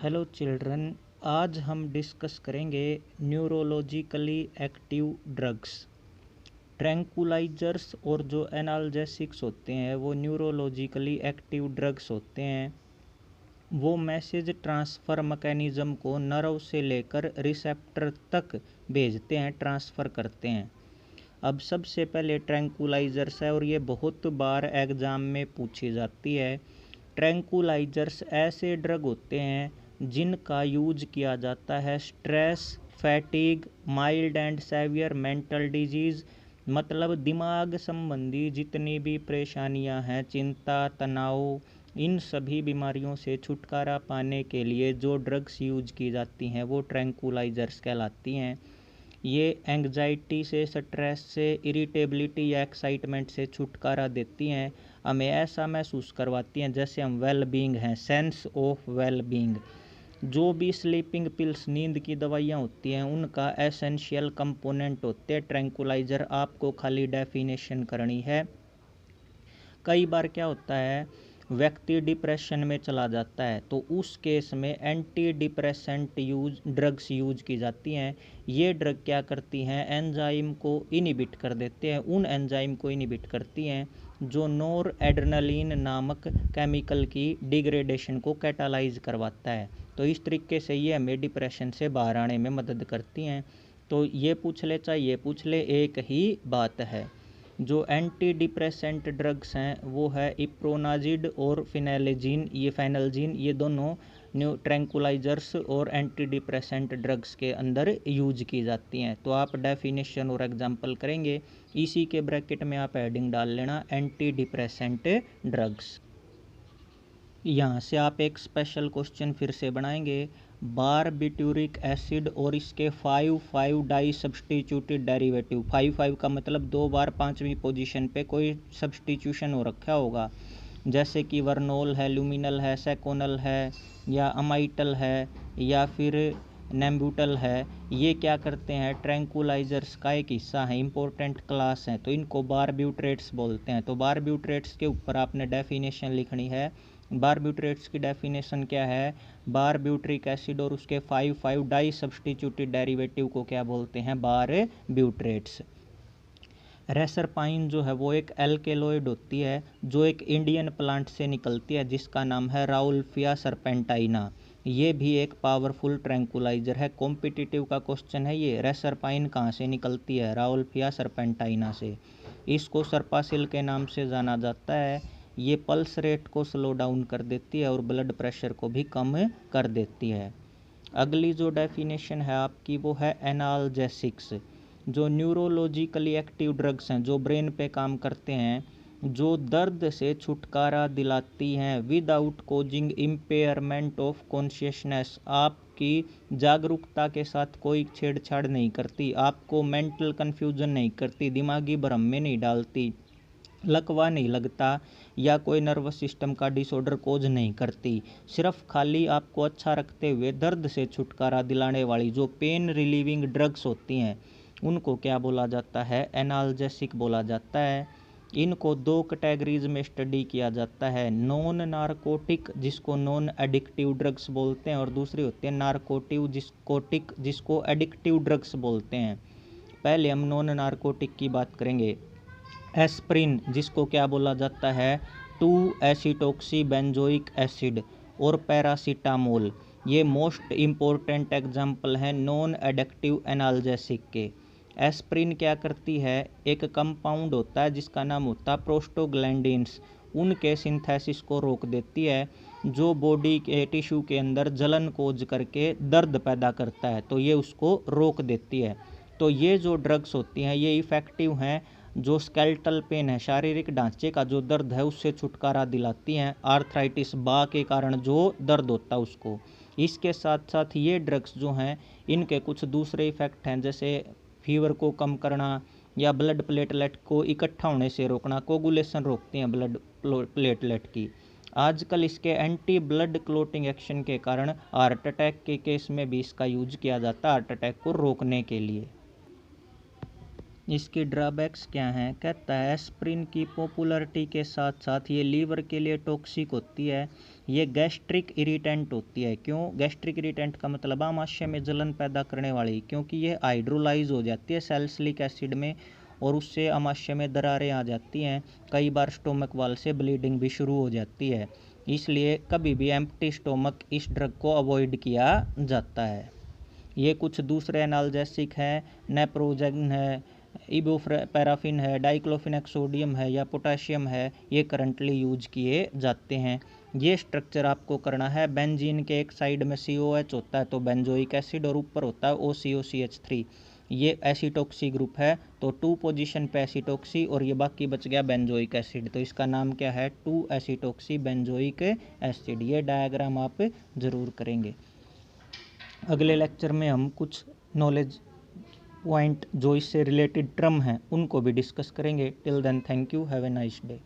Hello children, आज हम discuss करेंगे न्यूरोलॉजिकली एक्टिव ड्रग्स। ट्रैंकुलाइजर्स और जो एनाल्जेसिक्स होते हैं वो न्यूरोलॉजिकली एक्टिव ड्रग्स होते हैं। वो मैसेज ट्रांसफ़र मैकेनिज़्म को नर्व से लेकर रिसेप्टर तक भेजते हैं, ट्रांसफ़र करते हैं। अब सबसे पहले ट्रैंकुलाइजर्स है और ये बहुत बार एग्ज़ाम में पूछी जाती है। ट्रैंकुलाइजर्स ऐसे ड्रग होते हैं जिनका यूज किया जाता है stress, fatigue, mild and severe mental disease, मतलब दिमाग संबंधी जितनी भी परेशानियां हैं, चिंता, तनाव, इन सभी बीमारियों से छुटकारा पाने के लिए जो ड्रग्स यूज की जाती हैं वो ट्रैंकुलाइजर्स कहलाती हैं। ये एंग्जाइटी से, स्ट्रेस से, इरिटेबिलिटी या एक्साइटमेंट से छुटकारा देती हैं। हमें ऐसा महसूस करवाती हैं जैसे हम वेल बीइंग हैं, सेंस ऑफ वेल बीइंग। जो भी स्लीपिंग पिल्स, नींद की दवाइयाँ होती हैं, उनका एसेंशियल कंपोनेंट होते हैं ट्रैंकुलाइजर। आपको खाली डेफिनेशन करनी है। कई बार क्या होता है, व्यक्ति डिप्रेशन में चला जाता है तो उस केस में एंटी डिप्रेसेंट ड्रग्स यूज की जाती हैं। ये ड्रग क्या करती हैं, एंजाइम को इनिबिट कर देते हैं। उन एंजाइम को इनिबिट करती हैं जो नोर एड्रेनलिन नामक केमिकल की डिग्रेडेशन को कैटालाइज करवाता है। तो इस तरीके से ये हमें डिप्रेशन से बाहर आने में मदद करती हैं। तो ये पूछ ले चाहे ये पूछ ले, एक ही बात है। जो एंटी डिप्रेसेंट ड्रग्स हैं वो है इप्रोनाजिड और फेनाल्जीन। ये दोनों न्यू ट्रैंकुलाइजर्स और एंटी डिप्रेसेंट ड्रग्स के अंदर यूज की जाती हैं। तो आप डेफिनेशन और एग्जांपल करेंगे, इसी के ब्रैकेट में आप हेडिंग डाल लेना एंटी डिप्रेसेंट ड्रग्स। यहाँ से आप एक स्पेशल क्वेश्चन फिर से बनाएंगे। बारबिटूरिक एसिड और इसके 5,5 डाई सब्सटीट्यूटेड डेरिवेटिव। 5,5 का मतलब 2 बार 5वीं पोजीशन पे कोई सब्सटीट्यूशन हो रखा होगा, जैसे कि वर्नोल है, लुमिनल है, सेकोनल है, या अमाइटल है, या फिर नेम्ब्यूटल है। ये क्या करते हैं, ट्रैंकुलाइजर्स का एक हिस्सा है, इंपॉर्टेंट क्लास है, तो इनको बारब्यूट्रेट्स बोलते हैं। तो बारब्यूट्रेट्स के ऊपर आपने डेफिनेशन लिखनी है। बारब्यूट्रेट्स की डेफिनेशन क्या है, बारब्यूट्रिक एसिड और उसके 5,5 डाई सब्सटीट्यूटेड डेरिवेटिव को क्या बोलते हैं, बारब्यूट्रेट्स। रेसरपाइन जो है वो एक एल्केलॉइड होती है जो एक इंडियन प्लांट से निकलती है जिसका नाम है राउल्फिया सरपेंटाइना। ये भी एक पावरफुल ट्रैंकुलाइजर है। कॉम्पिटिटिव का क्वेश्चन है ये, रेसरपाइन कहाँ से निकलती है, राउल्फिया सरपेंटाइना से। इसको सर्पासिल के नाम से जाना जाता है। ये पल्स रेट को स्लो डाउन कर देती है और ब्लड प्रेशर को भी कम कर देती है। अगली जो डेफिनेशन है आपकी वो है एनाल्जेसिक्स। जो न्यूरोलॉजिकली एक्टिव ड्रग्स हैं, जो ब्रेन पे काम करते हैं, जो दर्द से छुटकारा दिलाती हैं without causing impairment of consciousness. आपकी जागरूकता के साथ कोई छेड़छाड़ नहीं करती, आपको मेंटल कन्फ्यूजन नहीं करती, दिमागी भ्रम में नहीं डालती, लकवा नहीं लगता, या कोई नर्वस सिस्टम का डिसऑर्डर कोज नहीं करती। सिर्फ खाली आपको अच्छा रखते हुए दर्द से छुटकारा दिलाने वाली जो पेन रिलीविंग ड्रग्स होती हैं उनको क्या बोला जाता है, एनाल्जेसिक बोला जाता है। इनको 2 कैटेगरीज में स्टडी किया जाता है, नॉन नारकोटिक जिसको नॉन एडिक्टिव ड्रग्स बोलते हैं, और दूसरी होती है नारकोटिव जिसको एडिक्टिव ड्रग्स बोलते हैं। पहले हम नॉन नारकोटिक की बात करेंगे। एस्प्रिन जिसको क्या बोला जाता है, 2-एसीटोक्सी बेंजोइक एसिड, और पैरासीटामोल, ये मोस्ट इम्पोर्टेंट एग्जाम्पल हैं नॉन एडिक्टिव एनाल्जेसिक के। एस्प्रिन क्या करती है, एक कंपाउंड होता है जिसका नाम होता है प्रोस्टोग्लैंडिन्स, उनके सिंथेसिस को रोक देती है जो बॉडी के टिश्यू के अंदर जलन कोज करके दर्द पैदा करता है, तो ये उसको रोक देती है। तो ये जो ड्रग्स होती हैं ये इफ़ेक्टिव हैं, जो स्केल्टल पेन है, शारीरिक ढांचे का जो दर्द है उससे छुटकारा दिलाती हैं, आर्थराइटिस बा के कारण जो दर्द होता है उसको। इसके साथ साथ ये ड्रग्स जो हैं इनके कुछ दूसरे इफ़ेक्ट हैं, जैसे फीवर को कम करना या ब्लड प्लेटलेट को इकट्ठा होने से रोकना, कोगुलेशन रोकती हैं ब्लड प्लेटलेट की। आजकल इसके एंटी ब्लड क्लोटिंग एक्शन के कारण हार्ट अटैक के केस में भी इसका यूज किया जाता है, हार्ट अटैक को रोकने के लिए। इसके ड्रॉबैक्स क्या हैं? कहता है एस्प्रिन की पॉपुलैरिटी के साथ साथ ये लीवर के लिए टॉक्सिक होती है, ये गैस्ट्रिक इरिटेंट होती है। क्यों गैस्ट्रिक इरिटेंट का मतलब? आमाशय में जलन पैदा करने वाली, क्योंकि ये हाइड्रोलाइज हो जाती है सैलिसिलिक एसिड में और उससे आमाशय में दरारें आ जाती हैं। कई बार स्टोमक वाल से ब्लीडिंग भी शुरू हो जाती है, इसलिए कभी भी एम्प्टी स्टोमक इस ड्रग को अवॉइड किया जाता है। ये कुछ दूसरे एनाल्जेसिक हैं, नेप्रोजेन है, इबुप्रोफेन है, डाइक्लोफिनेक सोडियम है या पोटेशियम है, ये करंटली यूज किए जाते हैं। ये स्ट्रक्चर आपको करना है। बेंजीन के एक साइड में COH होता है तो बेंजोइक एसिड, और ऊपर होता है OCOCH3। ये एसिटोक्सी ग्रुप है, तो 2 पोजीशन पे एसिटोक्सी और ये बाकी बच गया बेंजोइक एसिड, तो इसका नाम क्या है? 2 एसिटोक्सी बेंजोइक एसिड। ये डायग्राम आप ज़रूर करेंगे। अगले लेक्चर में हम कुछ नॉलेज पॉइंट जो इससे रिलेटेड टर्म हैं उनको भी डिस्कस करेंगे। Till then thank you, have a nice day.